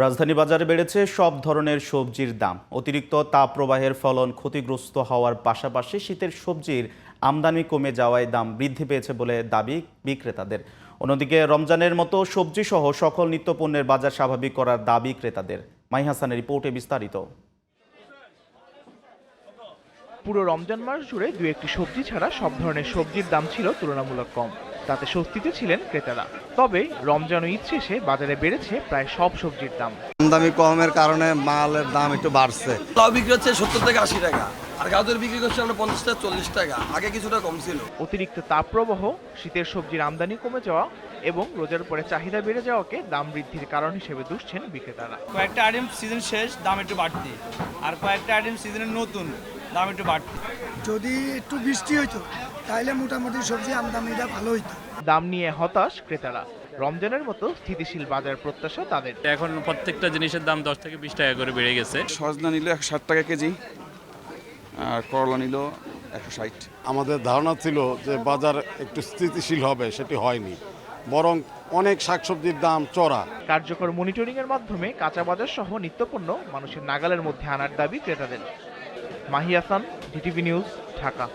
রাজধানী বাজারে বেড়েছে সব ধরনের সবজির দাম। অতিরিক্ত তাপপ্রবাহের ফলন ক্ষতিগ্রস্ত হওয়ার পাশাপাশি শীতের সবজির আমদানি কমে যাওয়ায় দাম বৃদ্ধি পেয়েছে বলে দাবি বিক্রেতাদের। অন্যদিকে রমজানের মতো সবজি সহ সকল নিত্যপণ্যের বাজার স্বাভাবিক করার দাবি ক্রেতাদের। মাই হাসানের রিপোর্টে বিস্তারিত। পুরো রমজান মাস জুড়ে দু একটি সবজি ছাড়া সব ধরনের সবজির দাম ছিল তুলনামূলক কম। তাতে স্বস্তিতে ছিলেন ক্রেতারা। তবে রমজান ও ঈদ শেষে বাজারে বেড়েছে প্রায় সব সবজির দাম। আমদানি কমের কারণে মালের দাম একটু বাড়ছে। লাউ বিক্রি হচ্ছে 70 থেকে 80 টাকা, আর গাজর বিক্রি করছে আমরা 50 থেকে 40 টাকা। আগে কিছুটা কম ছিল। অতিরিক্ত তাপপ্রবাহ, শীতের সবজির আমদানি কমে যাওয়া এবং রোজার পরে চাহিদা বেড়ে যাওয়াকে দাম বৃদ্ধির কারণ হিসেবে দুষছেন বিক্রেতারা। কয়েকটা আইটেম সিজন শেষ, দাম একটু বাড়তি, আর কয়েকটা আইটেম সিজনের নতুন, দাম একটু বাড়তি। যদি একটু বৃষ্টি হইতো তাহলে মোটামুটি সবজি আমদানিটা ভালো হইতো। দাম নিয়ে হতাশ ক্রেতারা। রমজানের মতো স্থিতিশীল বাজার প্রত্যাশা তাদের। এখন প্রত্যেকটা জিনিসের দাম 10 থেকে 20 টাকা করে বেড়ে গেছে। সজনা নিল 160 টাকা কেজি, আর করলা নিল 160। আমাদের ধারণা ছিল যে বাজার একটু স্থিতিশীল হবে, সেটি হয়নি, বরং অনেক শাকসবজির দাম চড়া। কার্যকর মনিটরিং এর মাধ্যমে কাঁচা বাজার সহ নিত্যপণ্য মানুষের নাগালের মধ্যে আনার দাবি ক্রেতাদের। Mahi Hasan, DTV news, Dhaka.